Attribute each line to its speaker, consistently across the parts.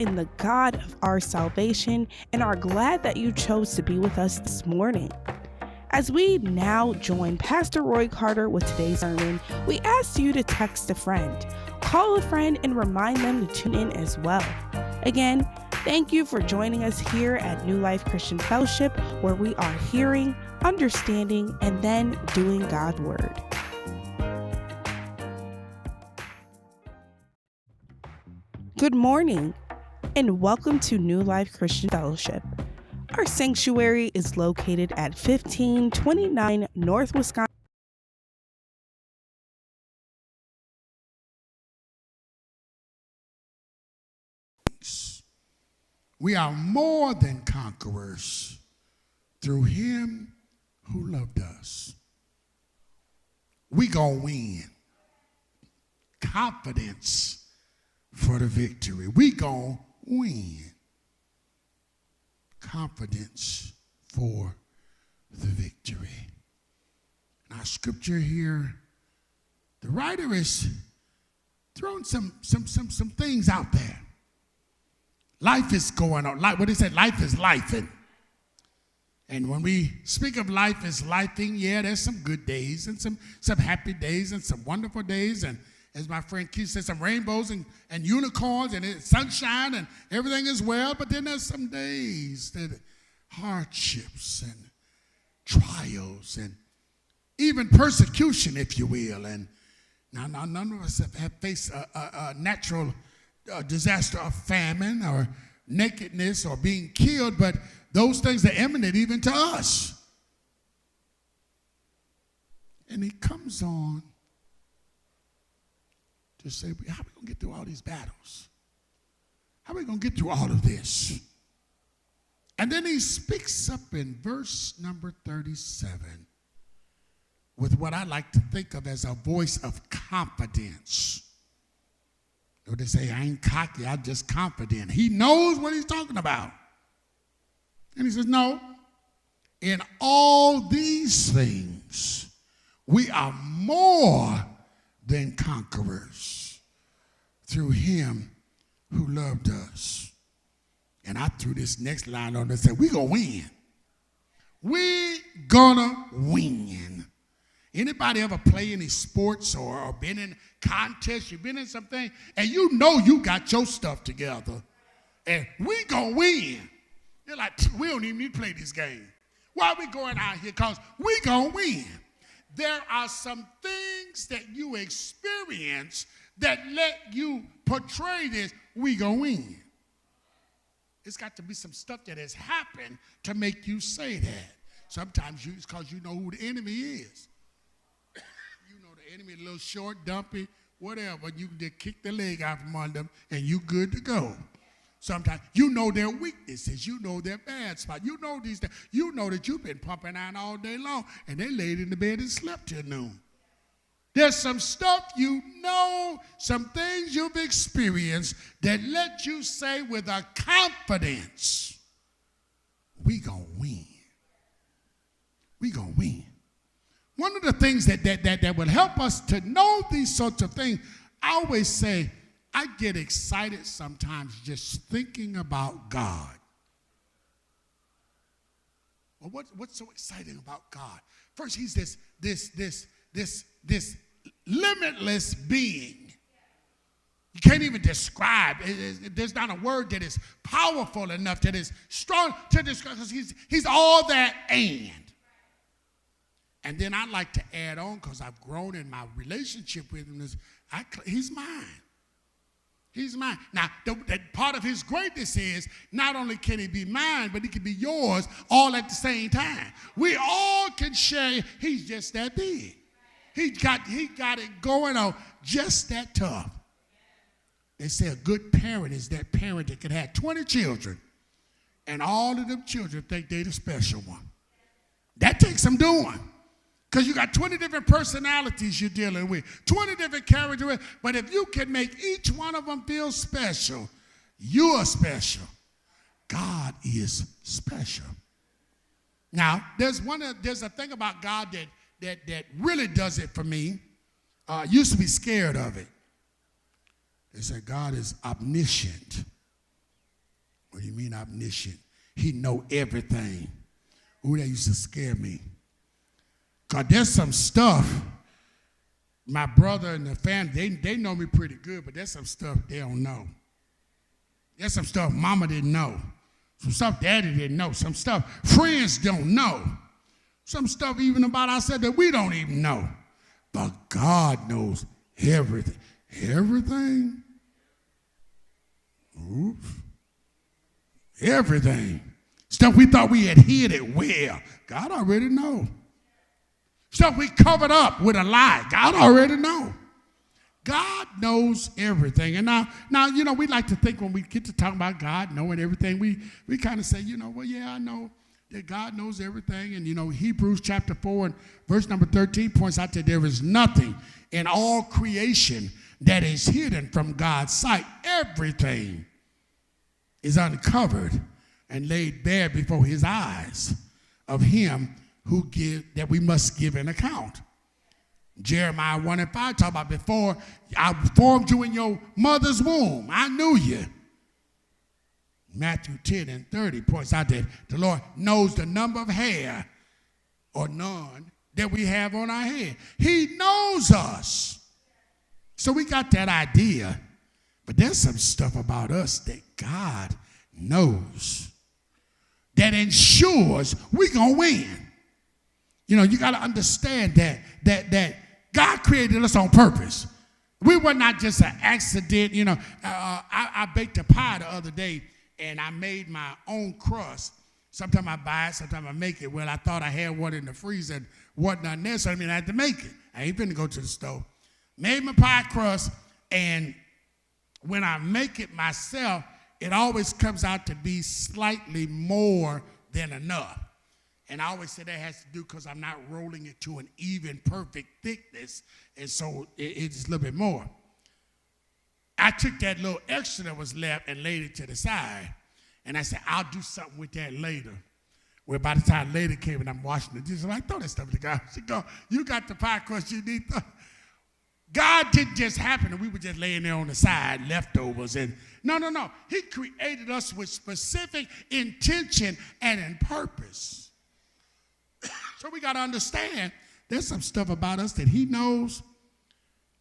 Speaker 1: in the God of our salvation and are glad that you chose to be with us this morning. As we now join Pastor Roy Carter with today's sermon, we ask you to text a friend, call a friend, and remind them to tune in as well. Again, thank you for joining us here at New Life Christian Fellowship, where we are hearing, understanding, and then doing God's word. Good morning, and welcome to New Life Christian Fellowship. Our sanctuary is located at 1529 North Wisconsin.
Speaker 2: We are more than conquerors through him who loved us. We gonna win. Confidence for the victory. We gonna win. Confidence for the victory. In our scripture here, the writer is throwing some things out there. Life is going on. What he said, life is lifing. And when we speak of life as lifing, yeah, there's some good days and some happy days and some wonderful days. And as my friend Keith said, some rainbows and unicorns and sunshine and everything is well. But then there's some days that hardships and trials and even persecution, if you will. And now none of us have faced a natural disaster of famine or nakedness or being killed, but those things are imminent even to us. And he comes on to say, how are we going to get through all these battles? How are we going to get through all of this? And then he speaks up in verse number 37 with what I like to think of as a voice of confidence. Or they say, I ain't cocky, I'm just confident. He knows what he's talking about. And he says, no, in all these things, we are more than conquerors through him who loved us. And I threw this next line on and said, we're going to win. We gonna win. Anybody ever play any sports or been in contests, you've been in something, and you know you got your stuff together, and we gonna win. They're like, we don't even need to play this game. Why are we going out here? Because we gonna win. There are some things that you experience that let you portray this, we gonna win. It's got to be some stuff that has happened to make you say that. Sometimes it's because you know who the enemy is. Enemy a little short, dumpy, whatever. You can just kick the leg out from under them and you good to go. Sometimes you know their weaknesses. You know their bad spots. You know these things. You know that you've been pumping iron all day long and they laid in the bed and slept till noon. There's some stuff you know, some things you've experienced that let you say with a confidence, we gonna win. We gonna win. One of the things that will help us to know these sorts of things, I always say, I get excited sometimes just thinking about God. Well, what's so exciting about God? First, he's this limitless being. You can't even describe. There's not a word that is powerful enough, that is strong to describe, because he's all that and. And then I like to add on, because I've grown in my relationship with him, he's mine. He's mine. Now, that part of his greatness is not only can he be mine, but he can be yours all at the same time. We all can share. He's just that big. He got it going on just that tough. They say a good parent is that parent that can have 20 children, and all of them children think they're the special one. That takes some doing. Because you got 20 different personalities you're dealing with, 20 different characters. But if you can make each one of them feel special, you are special. God is special. Now, there's a thing about God that really does it for me. I used to be scared of it. They said God is omniscient. mean omniscient. He know everything. Ooh, that used to scare me. Because there's some stuff, my brother and the family, they know me pretty good, but there's some stuff they don't know. There's some stuff mama didn't know. Some stuff daddy didn't know. Some stuff friends don't know. Some stuff even about ourselves that we don't even know. But God knows everything. Everything? Oops. Everything. Stuff we thought we had hid it well. God already know. Stuff we covered up with a lie. God already know. God knows everything. And now, you know, we like to think when we get to talk about God knowing everything, we kind of say, you know, well, yeah, I know that God knows everything. And, you know, Hebrews chapter 4 and verse number 13 points out that there is nothing in all creation that is hidden from God's sight. Everything is uncovered and laid bare before his eyes of him that we must give an account. Jeremiah 1 and 5 talk about before I formed you in your mother's womb, I knew you. Matthew 10 and 30 points out that the Lord knows the number of hair or none that we have on our head. He knows us. So we got that idea, but there's some stuff about us that God knows that ensures we're going to win. You know, you got to understand that God created us on purpose. We were not just an accident. You know, I baked a pie the other day, and I made my own crust. Sometimes I buy it, sometimes I make it. Well, I thought I had one in the freezer and wasn't there, so I had to make it. I ain't finna go to the store. Made my pie crust, and when I make it myself, it always comes out to be slightly more than enough. And I always say that has to do because I'm not rolling it to an even, perfect thickness, and so it's a little bit more. I took that little extra that was left and laid it to the side, and I said, I'll do something with that later. Well, by the time later came and I'm washing the dishes, I throw that stuff to God. She go, you got the pie crust you need. God didn't just happen and we were just laying there on the side, leftovers. And no. He created us with specific intention and in purpose. So we got to understand there's some stuff about us that he knows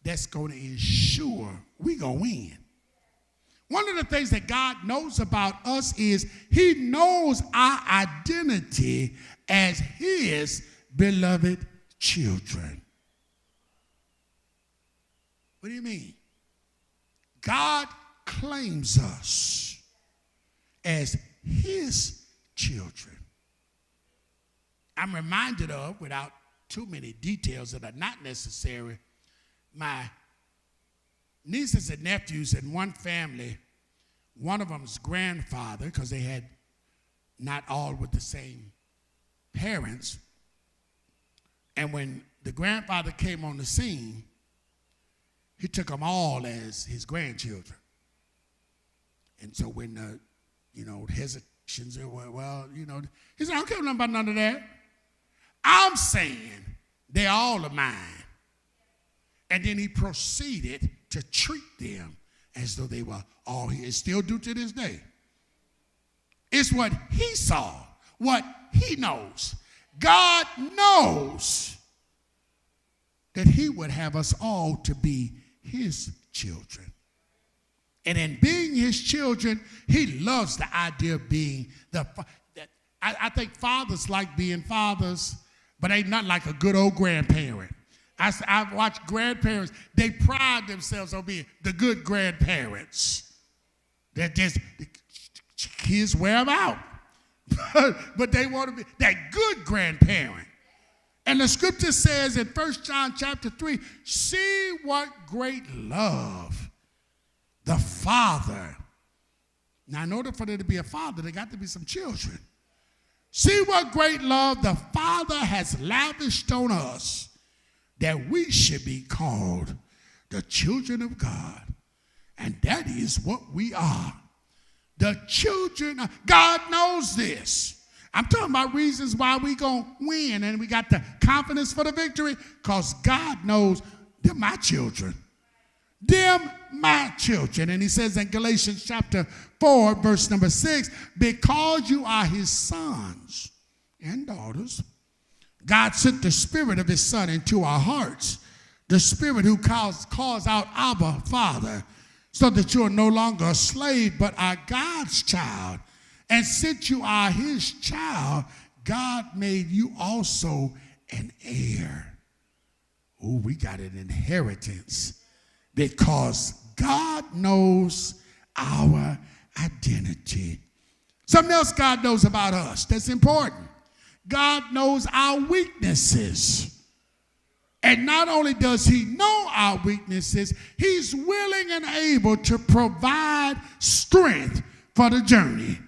Speaker 2: that's going to ensure we're going to win. One of the things that God knows about us is he knows our identity as his beloved children. What do you mean? God claims us as his children. I'm reminded of, without too many details that are not necessary, my nieces and nephews in one family, one of them's grandfather, because they had not all with the same parents, and when the grandfather came on the scene, he took them all as his grandchildren. And so when the, hesitations, well, he said, I don't care nothing about none of that. I'm saying they're all of mine. And then he proceeded to treat them as though they were all his. Still do to this day. It's what he saw, what he knows. God knows that he would have us all to be his children. And in being his children, he loves the idea of being I think fathers like being fathers, but ain't not like a good old grandparent. I've watched grandparents, they pride themselves on being the good grandparents. That just, the kids wear them out. But they want to be that good grandparent. And the scripture says in 1 John chapter 3, see what great love the Father. Now, in order for there to be a father, there got to be some children. See what great love the Father has lavished on us, that we should be called the children of God. And that is what we are. The children of God knows this. I'm talking about reasons why we going to win and we got the confidence for the victory, because God knows they're my children. Them my children. And he says in Galatians chapter 4, verse number 6, because you are his sons and daughters, God sent the spirit of his son into our hearts, the spirit who calls out Abba, Father, so that you are no longer a slave, but are God's child. And since you are his child, God made you also an heir. Oh, we got an inheritance because God knows our identity. Something else God knows about us that's important. God knows our weaknesses. And not only does he know our weaknesses, he's willing and able to provide strength for the journey.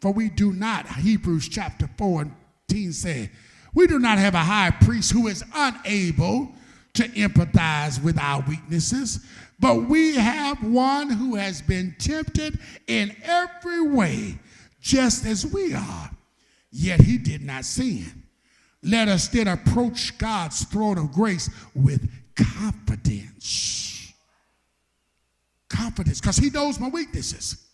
Speaker 2: For we do not, Hebrews chapter 14 said, we do not have a high priest who is unable to empathize with our weaknesses, but we have one who has been tempted in every way, just as we are, yet he did not sin. Let us then approach God's throne of grace with confidence. Confidence, because he knows my weaknesses.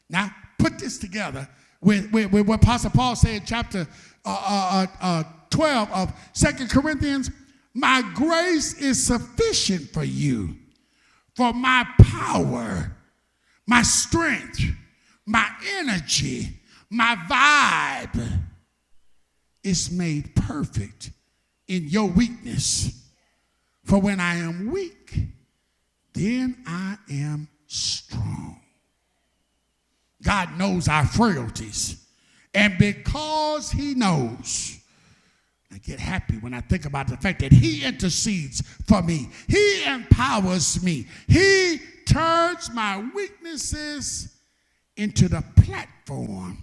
Speaker 2: Now, put this together with what Apostle Paul said in chapter 12 of 2 Corinthians. My grace is sufficient for you, for my power, my strength, my energy, my vibe is made perfect in your weakness. For when I am weak, then I am strong. God knows our frailties. And because he knows, I get happy when I think about the fact that he intercedes for me. He empowers me. He turns my weaknesses into the platform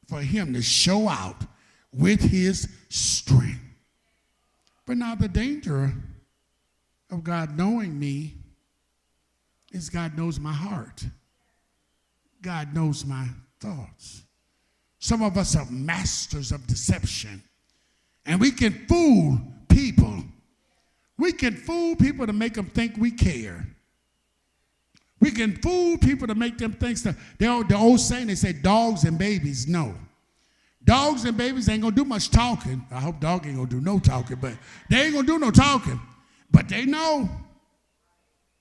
Speaker 2: for him to show out with his strength. But now the danger of God knowing me is God knows my heart. God knows my thoughts. Some of us are masters of deception, and we can fool people. We can fool people to make them think we care. We can fool people to make them think stuff. The old saying, they say dogs and babies know. Dogs and babies ain't gonna do much talking. I hope dog ain't gonna do no talking, but they ain't gonna do no talking. But they know.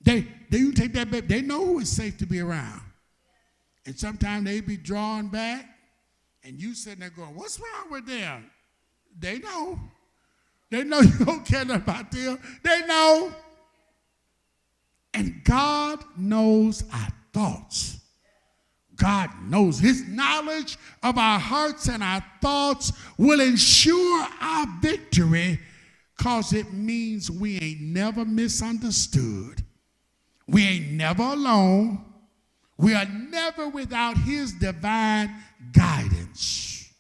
Speaker 2: You take that baby, they know who is safe to be around. And sometimes they be drawn back, and you sitting there going, what's wrong with them? They know. They know you don't care nothing about them. They know. And God knows our thoughts. God knows. His knowledge of our hearts and our thoughts will ensure our victory, because it means we ain't never misunderstood. We ain't never alone. We are never without his divine guidance.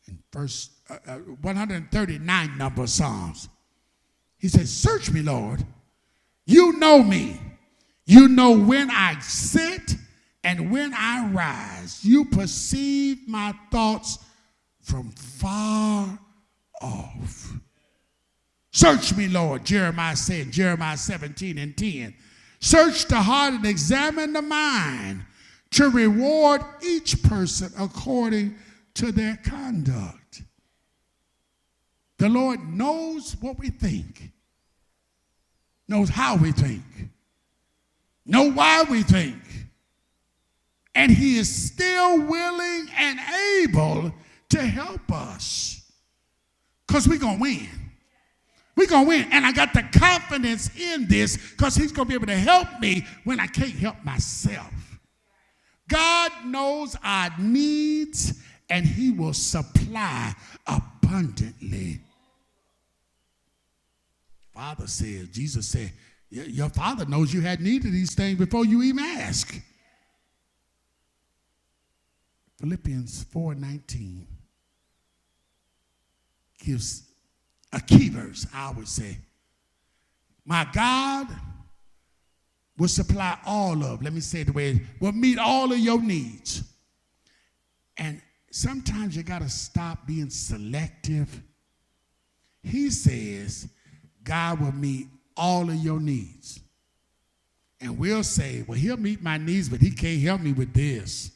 Speaker 2: In verse 139 number of Psalms, he says, search me, Lord. You know me. You know when I sit and when I rise. You perceive my thoughts from far off. Search me, Lord, Jeremiah said, Jeremiah 17:10. Search the heart and examine the mind to reward each person according to their conduct. The Lord knows what we think, knows how we think, knows why we think, and he is still willing and able to help us, because we're going to win. We're going to win. And I got the confidence in this because he's going to be able to help me when I can't help myself. God knows our needs, and he will supply abundantly. Father said, Jesus said, your Father knows you had need of these things before you even ask. Philippians 4:19 gives a key verse, I would say. My God will supply all of, let me say it the way, will meet all of your needs. And sometimes you got to stop being selective. He says God will meet all of your needs. And we'll say, well, he'll meet my needs, but he can't help me with this.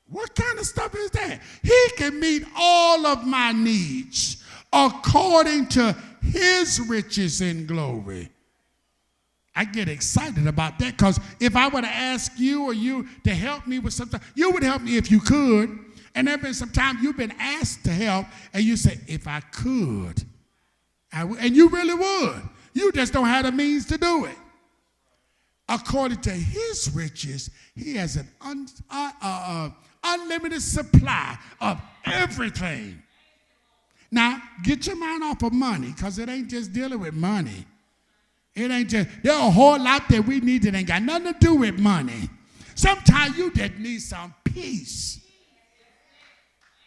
Speaker 2: What kind of stuff is that? He can meet all of my needs according to his riches in glory. I get excited about that because if I were to ask you or you to help me with something, you would help me if you could. And there have been some times you've been asked to help and you say, if I could, I would. And you really would. You just don't have the means to do it. According to his riches, he has an unlimited supply of everything. Now, get your mind off of money because it ain't just dealing with money. It ain't just, there's a whole lot that we need that ain't got nothing to do with money. Sometimes you just need some peace.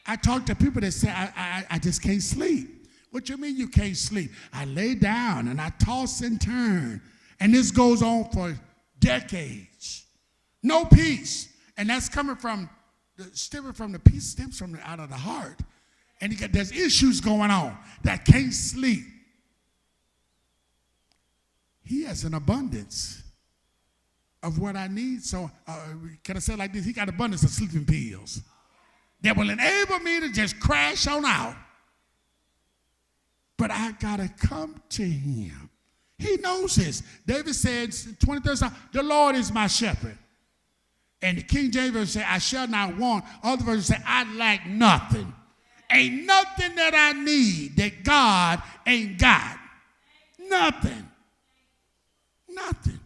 Speaker 2: I talk to people that say, I just can't sleep. What you mean you can't sleep? I lay down and I toss and turn. And this goes on for decades. No peace. And that's stemming from the peace stems from out of the heart. And there's issues going on that can't sleep. He has an abundance of what I need. So can I say it like this? He got abundance of sleeping pills that will enable me to just crash on out. But I got to come to him. He knows this. David said, 23rd Psalm, the Lord is my shepherd. And the King James Version say, I shall not want. Other versions say, I lack nothing. Ain't nothing that I need that God ain't got. Nothing. Nothing.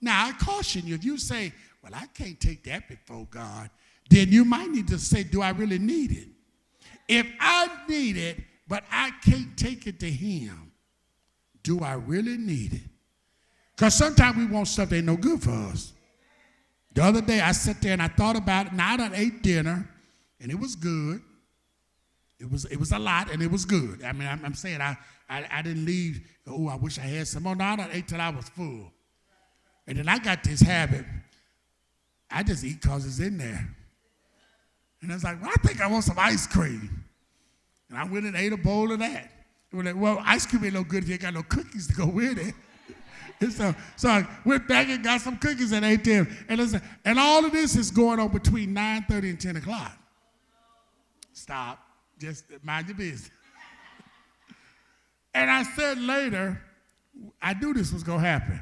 Speaker 2: Now, I caution you, if you say, well, I can't take that before God, then you might need to say, do I really need it? If I need it, but I can't take it to him, do I really need it? Because sometimes we want stuff that ain't no good for us. The other day, I sat there and I thought about it. Now, I done ate dinner, and it was good. It was a lot, and it was good. I mean, I'm saying I didn't leave, oh, I wish I had some more. No, I done ate till I was full. And then I got this habit. I just eat because it's in there. And I was like, well, I think I want some ice cream. And I went and ate a bowl of that. And like, well, ice cream ain't no good if you ain't got no cookies to go with it. And so I went back and got some cookies and ate them. And all of this is going on between 9:30 and 10 o'clock. Stop. Just mind your business. And I said later, I knew this was going to happen.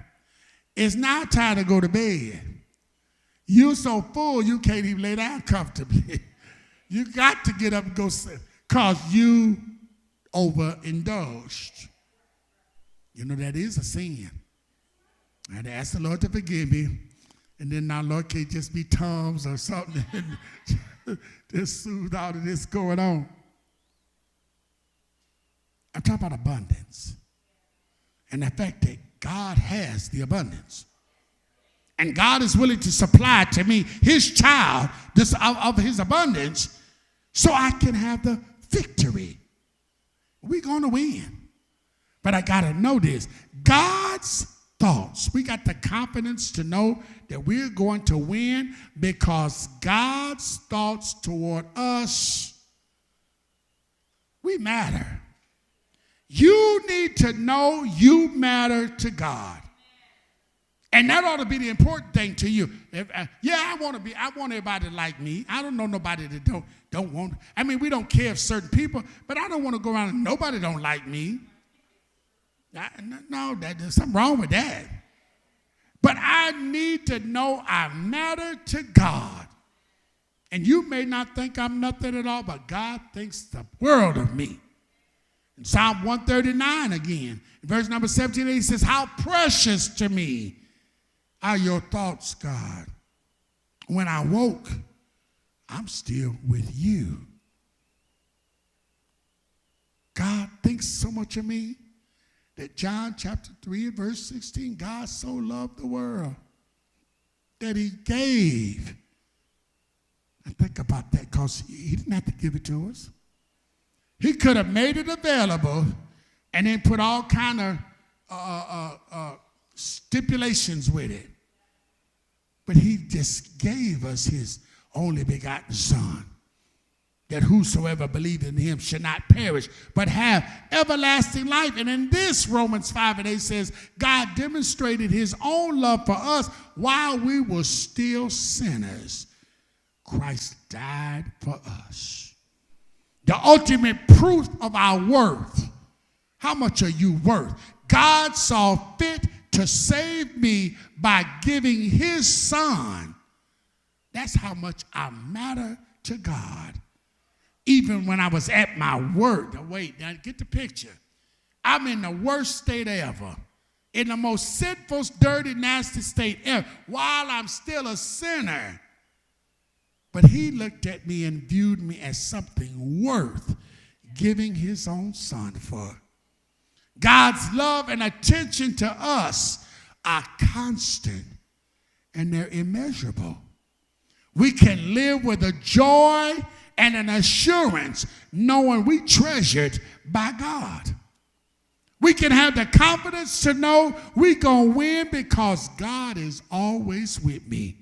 Speaker 2: It's now time to go to bed. You're so full you can't even lay down comfortably. You got to get up and go sit because you overindulged. You know, that is a sin. I had to ask the Lord to forgive me. And then now, Lord, can't just be Tums or something just soothe all of this going on. I'm talking about abundance. And the fact that God has the abundance. And God is willing to supply to me, his child, of his abundance, so I can have the victory. We're going to win. But I got to know this. God's thoughts. We got the confidence to know that we're going to win because God's thoughts toward us, we matter. You need to know you matter to God. And that ought to be the important thing to you. I want everybody to like me. I don't know nobody that don't want. I mean, we don't care if certain people, but I don't want to go around and nobody don't like me. No, there's something wrong with that. But I need to know I matter to God. And you may not think I'm nothing at all, but God thinks the world of me. In Psalm 139 again, in verse number 17, he says, how precious to me are your thoughts, God. When I woke, I'm still with you. God thinks so much of me that John chapter 3 and verse 16, God so loved the world that he gave. And think about that because he didn't have to give it to us. He could have made it available and then put all kind of stipulations with it. But he just gave us his only begotten son. that whosoever believeth in him shall not perish, but have everlasting life. And in this, Romans 5:8 says, God demonstrated his own love for us while we were still sinners. Christ died for us. The ultimate proof of our worth. How much are you worth? God saw fit to save me by giving his son. That's how much I matter to God. Even when I was at my worst. Now wait, now get the picture. I'm in the worst state ever. In the most sinful, dirty, nasty state ever. While I'm still a sinner. But he looked at me and viewed me as something worth giving his own son for. God's love and attention to us are constant and they're immeasurable. We can live with a joy and an assurance knowing we treasured by God. We can have the confidence to know we're going to win because God is always with me.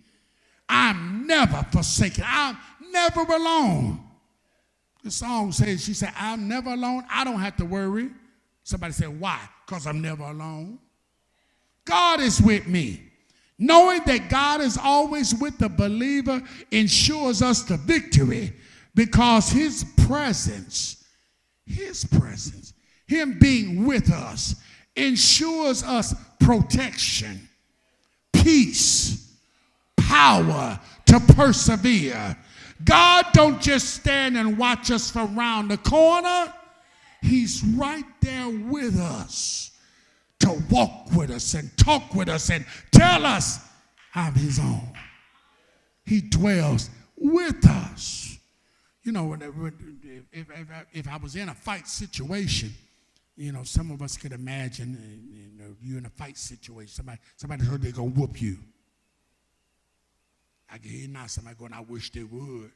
Speaker 2: I'm never forsaken. I'm never alone. The song says, she said, I'm never alone. I don't have to worry. Somebody said, why? Because I'm never alone. God is with me. Knowing that God is always with the believer ensures us the victory because his presence, him being with us, ensures us protection, peace, power to persevere. God don't just stand and watch us from around the corner. He's right there with us to walk with us and talk with us and tell us I'm his own. He dwells with us. You know, if I was in a fight situation, you know, some of us could imagine, you know, you're in a fight situation. Somebody heard they're going to whoop you. I can hear now somebody going, I wish they would.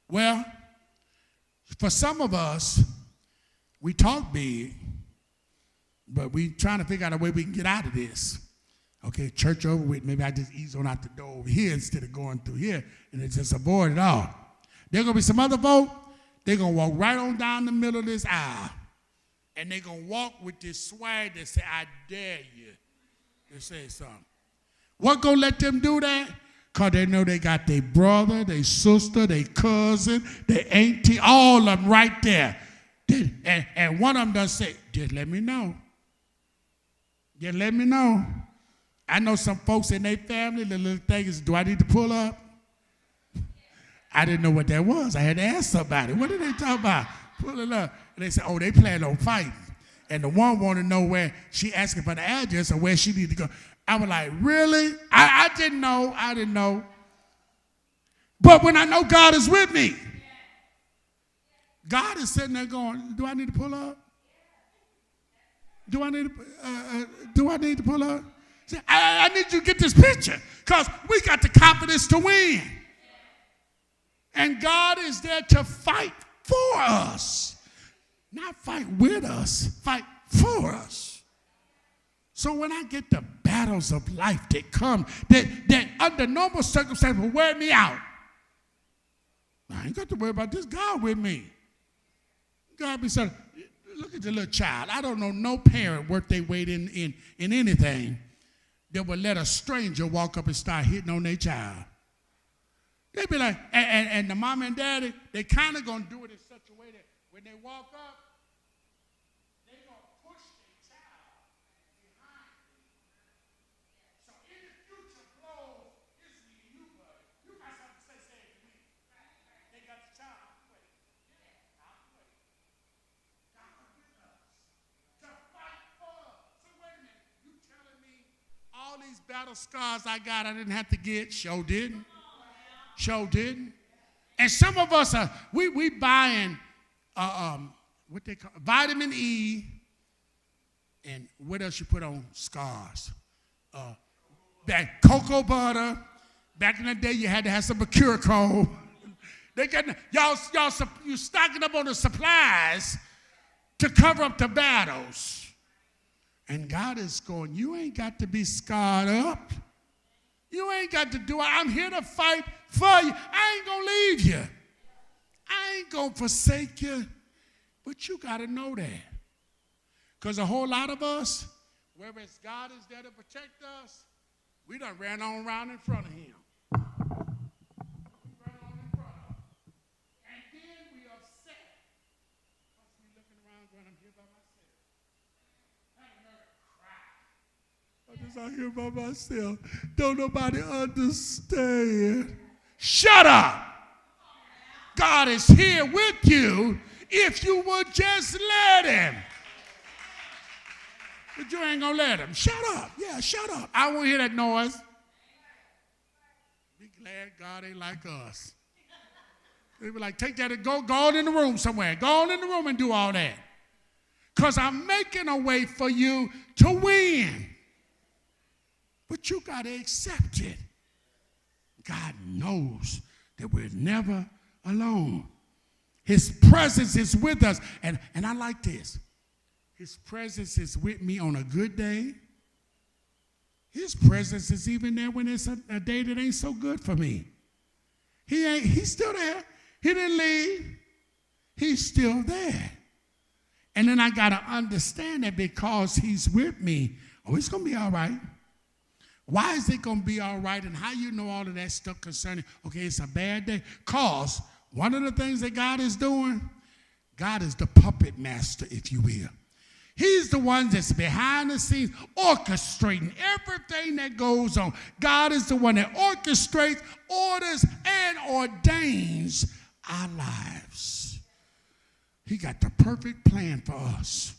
Speaker 2: Well, for some of us, we talk big, but we trying to figure out a way we can get out of this. Okay, church over with, maybe I just ease on out the door over here instead of going through here and it just avoid it all. There going to be some other folk, they're going to walk right on down the middle of this aisle and they're going to walk with this swag that say, I dare you to say something. What going to let them do that? Because they know they got their brother, their sister, their cousin, their auntie, all of them right there. And one of them does say, just let me know. Just let me know. I know some folks in their family, the little thing is, do I need to pull up? I didn't know what that was. I had to ask somebody. What did they talk about? Pull it up. And they said, oh, they plan on fighting. And the one wanted to know where she asking for the address or where she need to go. I was like, really? I didn't know. I didn't know. But when I know God is with me, God is sitting there going, do I need to pull up? Do I need to pull up? See, I need you to get this picture because we got the confidence to win. And God is there to fight for us. Not fight with us, fight for us. So when I get the battles of life that come, that under normal circumstances will wear me out, I ain't got to worry about this. God with me. God be saying, look at the little child. I don't know no parent worth their weight in anything that would let a stranger walk up and start hitting on their child. They be like, and the mom and daddy, they kind of going to do it in such a way that when they walk up, they're going to push their child behind them. So in the future, blows, it's me and you, buddy. You got something to say to me. They got the child out the way. Out the way. God with us to fight for us. So wait a minute, you telling me all these battle scars I got I didn't have to get? Sure didn't. Sure didn't. And some of us are, we buying what they call vitamin E, and what else you put on scars? That cocoa butter. Back in the day, you had to have some Mercurico. They got y'all you stocking up on the supplies to cover up the battles. And God is going, you ain't got to be scarred up. You ain't got to do it. I'm here to fight for you. I ain't going to leave you. I ain't going to forsake you. But you got to know that. Because a whole lot of us, whereas God is there to protect us, we done ran on around in front of him. We ran on in front of him. And then we upset. Because we looking around going, I'm here by myself. I ain't never cried. I'm just out here by myself. Don't nobody understand. Shut up. God is here with you if you would just let him. But you ain't going to let him. Shut up. Yeah, shut up. I won't hear that noise. Be glad God ain't like us. They be like, take that and go on in the room somewhere. Go on in the room and do all that. Because I'm making a way for you to win. But you got to accept it. God knows that we're never alone. His presence is with us. And I like this. His presence is with me on a good day. His presence is even there when it's a day that ain't so good for me. He's still there. He didn't leave. He's still there. And then I got to understand that because he's with me, it's going to be all right. Why is it going to be all right? And how you know all of that stuff concerning, okay, it's a bad day? Because one of the things that God is doing, God is the puppet master, if you will. He's the one that's behind the scenes orchestrating everything that goes on. God is the one that orchestrates, orders, and ordains our lives. He got the perfect plan for us.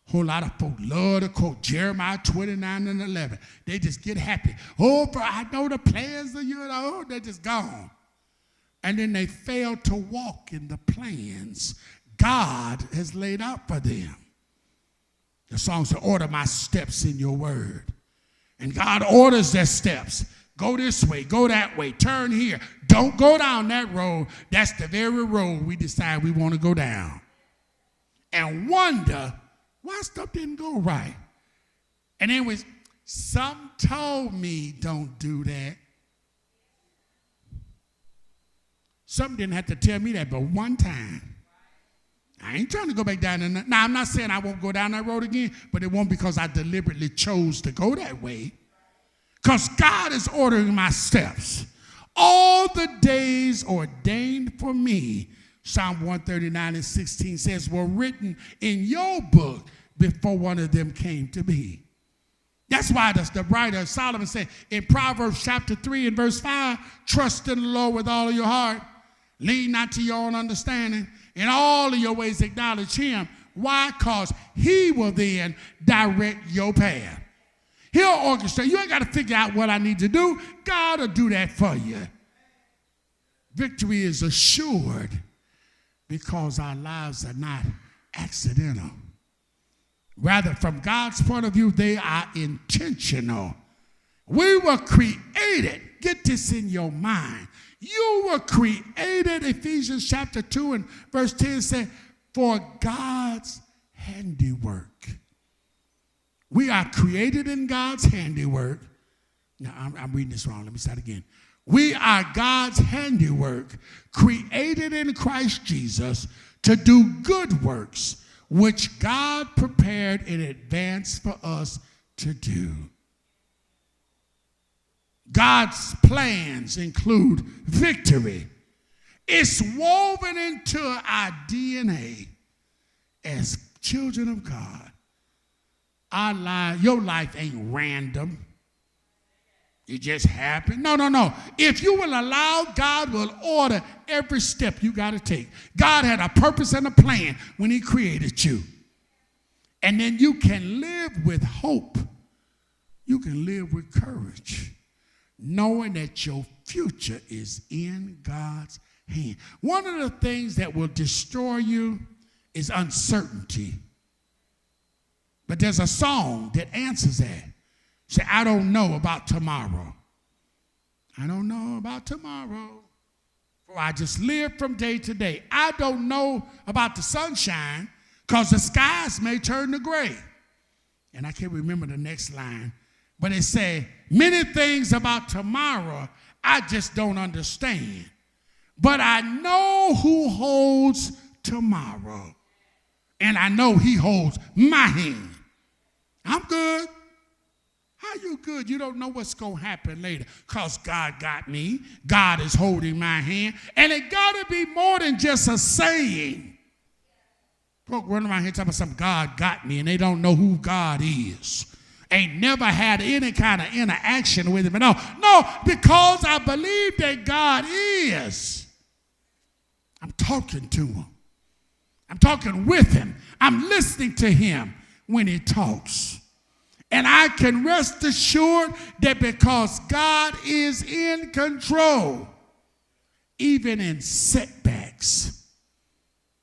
Speaker 2: A whole lot of folk love to quote Jeremiah 29 and 11. They just get happy. Oh, bro, I know the plans of you, they're just gone. And then they fail to walk in the plans God has laid out for them. The song says, order my steps in your word. And God orders their steps. Go this way, go that way, turn here. Don't go down that road. That's the very road we decide we want to go down. And wonder why stuff didn't go right. And then some told me don't do that. Some didn't have to tell me that but one time. I ain't trying to go back down there. Now, I'm not saying I won't go down that road again, but it won't because I deliberately chose to go that way. Because God is ordering my steps. All the days ordained for me, Psalm 139 and 16 says, were written in your book before one of them came to be. That's why the writer Solomon said in Proverbs chapter 3 and verse 5, trust in the Lord with all of your heart. Lean not to your own understanding. In all of your ways acknowledge him. Why? Because he will then direct your path. He'll orchestrate. You ain't got to figure out what I need to do. God will do that for you. Victory is assured because our lives are not accidental. Rather, from God's point of view, they are intentional. We were created. Get this in your mind. You were created, Ephesians chapter 2 and verse 10 said, for God's handiwork. We are created in God's handiwork. Now, I'm reading this wrong. Let me start again. We are God's handiwork, created in Christ Jesus to do good works, which God prepared in advance for us to do. God's plans include victory. It's woven into our DNA as children of God. Our life, your life ain't random. It just happened. No. If you will allow, God will order every step you got to take. God had a purpose and a plan when he created you. And then you can live with hope. You can live with courage, knowing that your future is in God's hand. One of the things that will destroy you is uncertainty. But there's a song that answers that. Say, I don't know about tomorrow. I don't know about tomorrow. For I just live from day to day. I don't know about the sunshine because the skies may turn to gray. And I can't remember the next line. But it said, many things about tomorrow I just don't understand. but I know who holds tomorrow. And I know he holds my hand. I'm good. How you good? You don't know what's going to happen later. Because God got me. God is holding my hand. And it got to be more than just a saying. Folk running around here talking about something, God got me, and they don't know who God is. Ain't never had any kind of interaction with him. No, because I believe that God is. I'm talking to him. I'm talking with him. I'm listening to him when he talks. And I can rest assured that because God is in control, even in setbacks,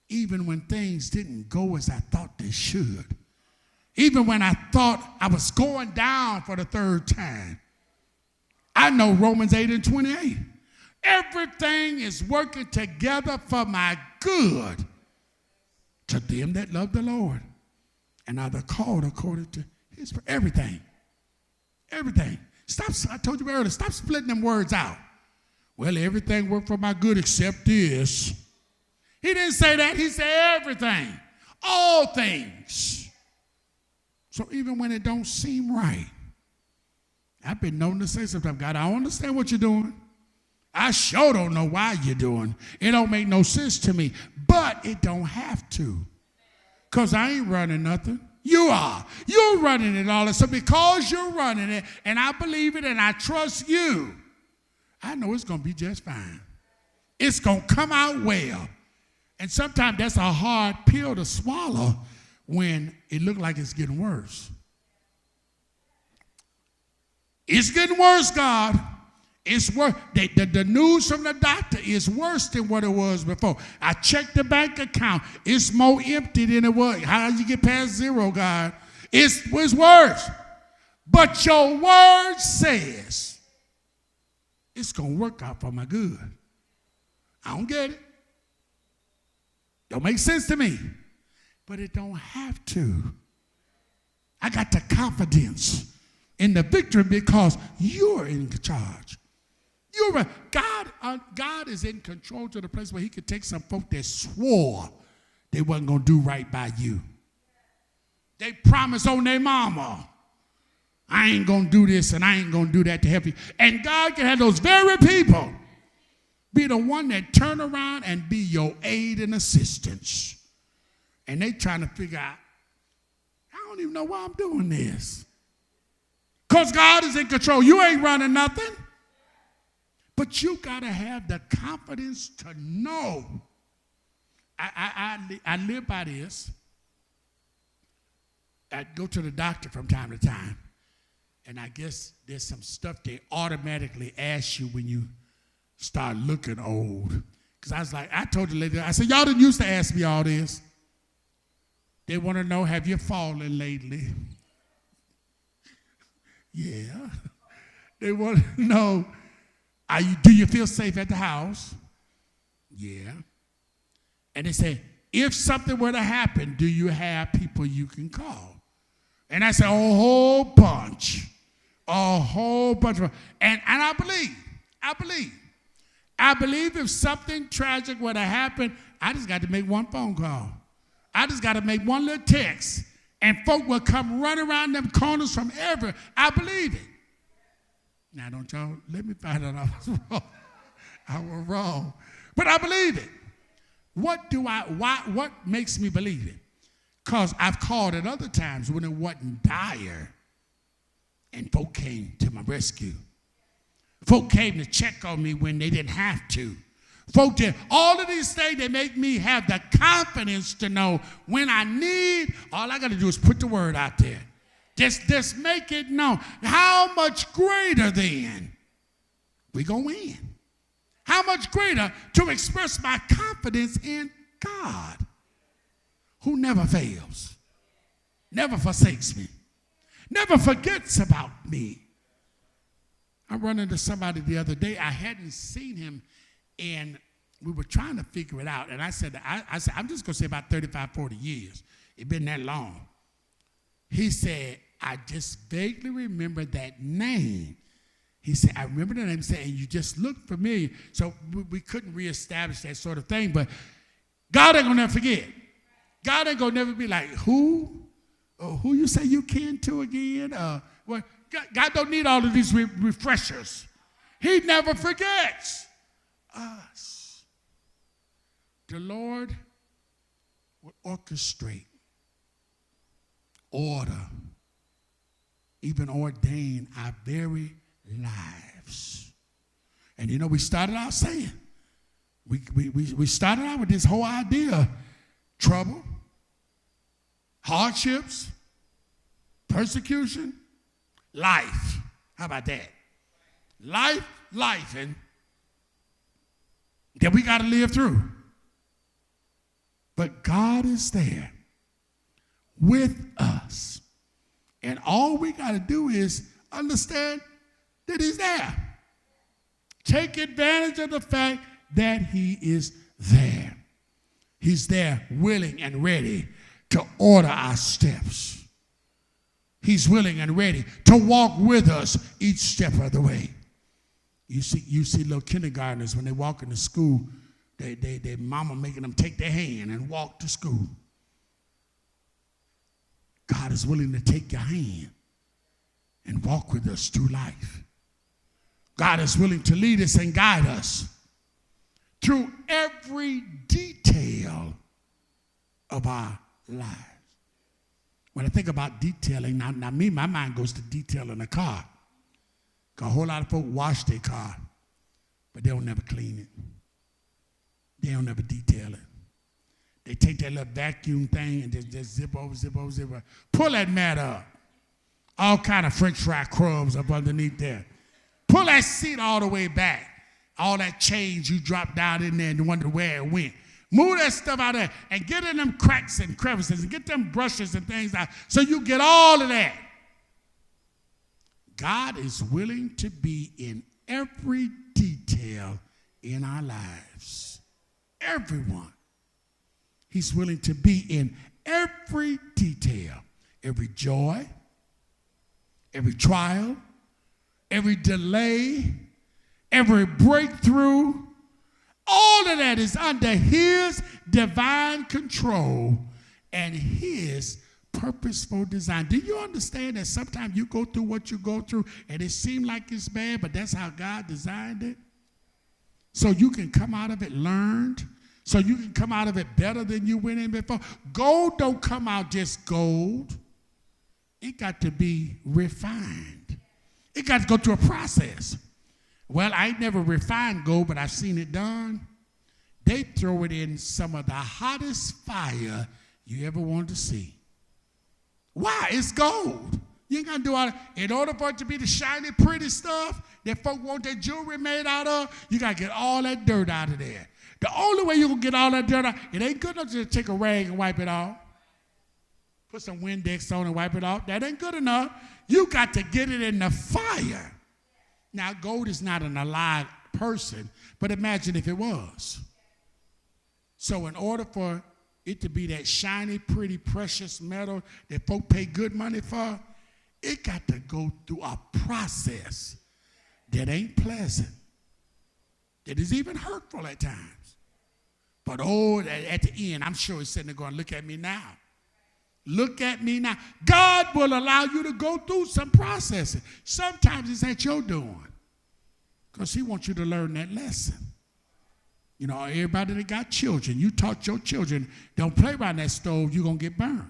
Speaker 2: even when things didn't go as I thought they should, even when I thought I was going down for the third time, I know Romans 8:28. Everything is working together for my good to them that love the Lord and are the called according to his everything. Everything. Stop, I told you earlier, stop splitting them words out. Well, everything worked for my good except this. He didn't say that. He said everything. All things. So even when it don't seem right, I've been known to say sometimes, God, I don't understand what you're doing. I sure don't know why you're doing. It don't make no sense to me. But it don't have to. Because I ain't running nothing. You are. You're running it all. So because you're running it, and I believe it, and I trust you, I know it's going to be just fine. It's going to come out well. And sometimes that's a hard pill to swallow when it looks like it's getting worse. It's getting worse, God. It's worse. The news from the doctor is worse than what it was before. I checked the bank account. It's more empty than it was. How did you get past zero, God? It's worse. But your word says it's going to work out for my good. I don't get it. Don't make sense to me. But it don't have to. I got the confidence in the victory because you're in charge. God is in control to the place where he could take some folk that swore they wasn't going to do right by you. They promised on their mama, I ain't going to do this and I ain't going to do that to help you. And God can have those very people be the one that turn around and be your aid and assistance. And they trying to figure out, I don't even know why I'm doing this. Because God is in control. You ain't running nothing. But you got to have the confidence to know. I live by this. I go to the doctor from time to time. And I guess there's some stuff they automatically ask you when you start looking old. Because I told the lady, I said, y'all didn't used to ask me all this. They want to know, have you fallen lately? Yeah. They want to know, do you feel safe at the house? Yeah. And they say, if something were to happen, do you have people you can call? And I said, a whole bunch. A whole bunch of, and I believe if something tragic were to happen, I just got to make one phone call. I just got to make one little text, and folk will come run around them corners from everywhere. I believe it. Now, don't y'all let me find out I was wrong. I was wrong. But I believe it. What makes me believe it? Because I've called at other times when it wasn't dire, and folk came to my rescue. Folk came to check on me when they didn't have to. Folk did all of these things that make me have the confidence to know when I need, all I got to do is put the word out there. Just make it known. How much greater then we going to win? How much greater to express my confidence in God, who never fails, never forsakes me, never forgets about me. I run into somebody the other day. I hadn't seen him, and we were trying to figure it out. And I said, I'm just going to say about 35, 40 years. It's been that long. He said, I just vaguely remember that name. He said, I remember the name, saying, you just looked familiar. So we couldn't reestablish that sort of thing. But God ain't going to never forget. God ain't going to never be like, who? Who you say you kin to again? Well, God don't need all of these refreshers. He never forgets us. The Lord will orchestrate, order, even ordain our very lives. And you know, we started out saying, we started out with this whole idea of trouble, hardships, persecution, life. How about that? Life, and that we got to live through. But God is there with us. And all we got to do is understand that he's there. Take advantage of the fact that he is there. He's there willing and ready to order our steps. He's willing and ready to walk with us each step of the way. You see little kindergartners, when they walk into school, their mama making them take their hand and walk to school. God is willing to take your hand and walk with us through life. God is willing to lead us and guide us through every detail of our lives. When I think about detailing, now my mind goes to detailing a car. A whole lot of folk wash their car, but they don't never clean it. They don't never detail it. They take that little vacuum thing and just zip over. Pull that mat up. All kind of French fry crumbs up underneath there. Pull that seat all the way back. All that change you dropped down in there and wonder where it went. Move that stuff out there and get in them cracks and crevices and get them brushes and things out so you get all of that. God is willing to be in every detail in our lives. Everyone. He's willing to be in every detail. Every joy, every trial, every delay, every breakthrough. All of that is under his divine control and his purposeful design. Do you understand that sometimes you go through what you go through and it seems like it's bad, but that's how God designed it? So you can come out of it learned, so you can come out of it better than you went in before. Gold don't come out just gold. It got to be refined. It got to go through a process. Well, I ain't never refined gold, but I've seen it done. They throw it in some of the hottest fire you ever wanted to see. Why? It's gold. You ain't got to do all that. In order for it to be the shiny, pretty stuff that folk want their jewelry made out of, you got to get all that dirt out of there. The only way you can get all that dirt out, it ain't good enough to just take a rag and wipe it off. Put some Windex on and wipe it off. That ain't good enough. You got to get it in the fire. Now, gold is not an alive person, but imagine if it was. So in order for it to be that shiny, pretty, precious metal that folk pay good money for, it got to go through a process that ain't pleasant, that is even hurtful at times. But at the end, I'm sure it's sitting there going, look at me now. Look at me now. God will allow you to go through some processing. Sometimes it's at your doing because he wants you to learn that lesson. You know, everybody that got children, you taught your children, don't play around that stove, you're going to get burned.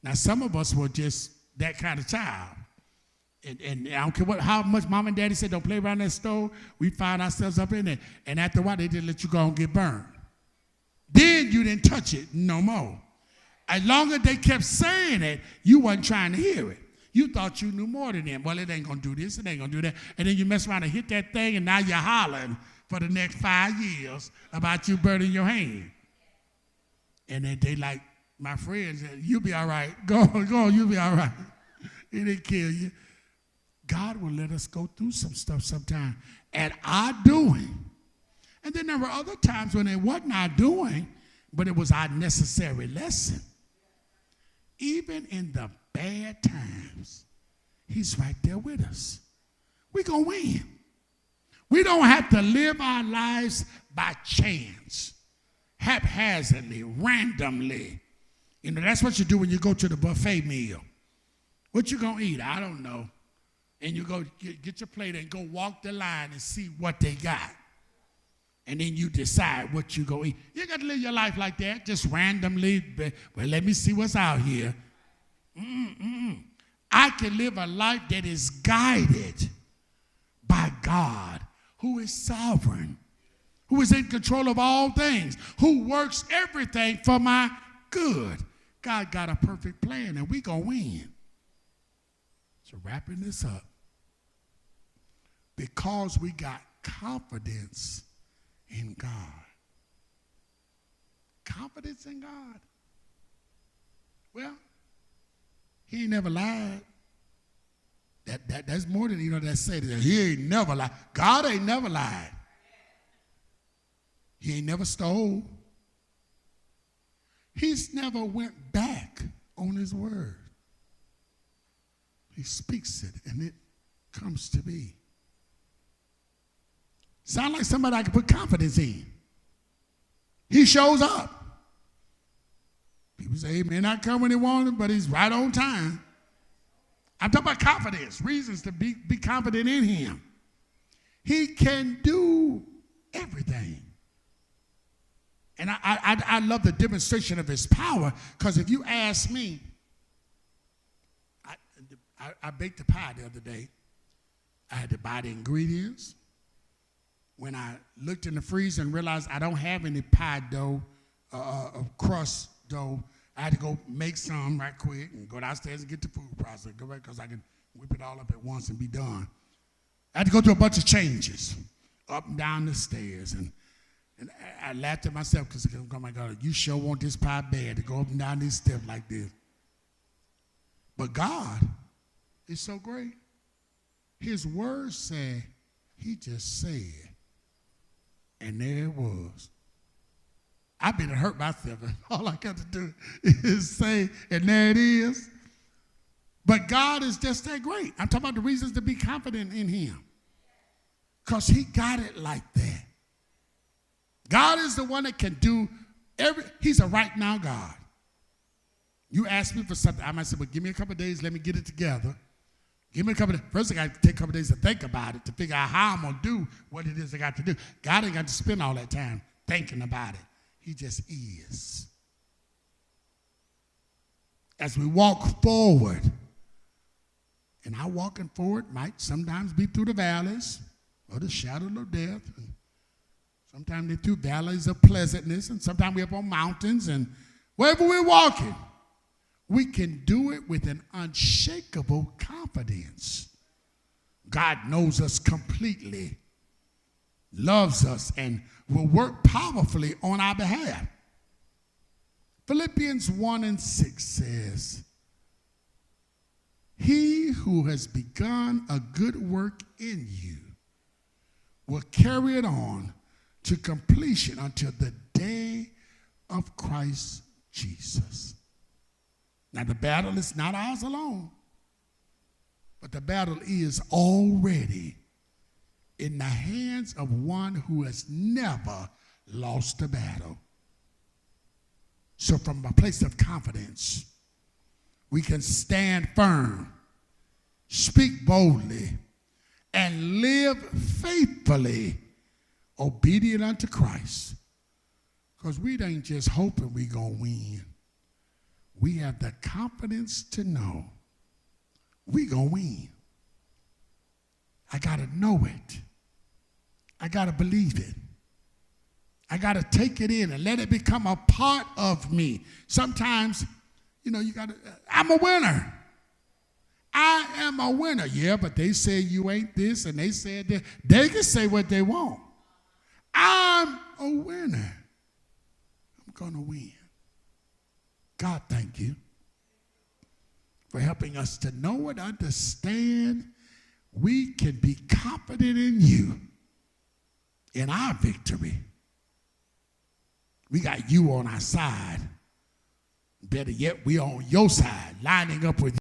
Speaker 2: Now, some of us were just that kind of child. And I don't care how much mom and daddy said, don't play around that stove, we find ourselves up in there. And after a while, they just let you go and get burned. Then you didn't touch it no more. As long as they kept saying it, you wasn't trying to hear it. You thought you knew more than them. Well, it ain't going to do this, it ain't going to do that. And then you mess around and hit that thing, and now you're hollering for the next 5 years about you burning your hand. And then they like, my friend said, you'll be all right. Go on, you'll be all right. It didn't kill you. God will let us go through some stuff sometime at our doing. And then there were other times when it wasn't our doing, but it was our necessary lesson. Even in the bad times, he's right there with us. we're going to win. We don't have to live our lives by chance, haphazardly, randomly. You know, that's what you do when you go to the buffet meal. What you going to eat? I don't know. And you go get your plate and go walk the line and see what they got. And then you decide what you go eat. You got to live your life like that, just randomly. Well, let me see what's out here. I can live a life that is guided by God, who is sovereign, who is in control of all things, who works everything for my good. God got a perfect plan, and we going to win. So wrapping this up, because we got confidence in God. Confidence in God. Well, he ain't never lied. That's more than, that say that he ain't never lied. God ain't never lied. He ain't never stole. He's never went back on his word. He speaks it and it comes to be. Sound like somebody I can put confidence in. He shows up. People say he may not come when he wants him, but he's right on time. I'm talking about confidence, reasons to be confident in him. He can do everything. And I love the demonstration of his power, because if you ask me, I baked a pie the other day. I had to buy the ingredients. When I looked in the freezer and realized I don't have any pie dough, crust dough, I had to go make some right quick and go downstairs and get the food processor, go back because I can whip it all up at once and be done. I had to go through a bunch of changes up and down the stairs. And I laughed at myself because, oh my God, you sure want this pie bad to go up and down these steps like this. But God is so great. His word said, he just said, and there it was. I've been hurt myself. All I got to do is say, and there it is. But God is just that great. I'm talking about the reasons to be confident in him. Because he got it like that. God is the one that can do he's a right now God. You ask me for something, I might say, well, give me a couple of days, let me get it together. Give me a couple of days. First, I got to take a couple of days to think about it, to figure out how I'm going to do what it is I got to do. God ain't got to spend all that time thinking about it. He just is. As we walk forward, and our walking forward might sometimes be through the valleys or the shadow of death. And sometimes they're through valleys of pleasantness, and sometimes we're up on mountains, and wherever we're walking, we can do it with an unshakable confidence. God knows us completely, loves us, and will work powerfully on our behalf. Philippians 1:6 says, he who has begun a good work in you will carry it on to completion until the day of Christ Jesus. Now, the battle is not ours alone, but the battle is already in the hands of one who has never lost a battle. So from a place of confidence, we can stand firm, speak boldly, and live faithfully, obedient unto Christ. Because we ain't just hoping we gonna win. We have the confidence to know we gonna win. I gotta know it. I gotta believe it. I gotta take it in and let it become a part of me. Sometimes, you gotta, I'm a winner. I am a winner. Yeah, but they say you ain't this and they said that. They can say what they want. I'm a winner. I'm gonna win. God, thank you for helping us to know and understand we can be confident in you, in our victory. We got you on our side. Better yet, we on your side, lining up with you.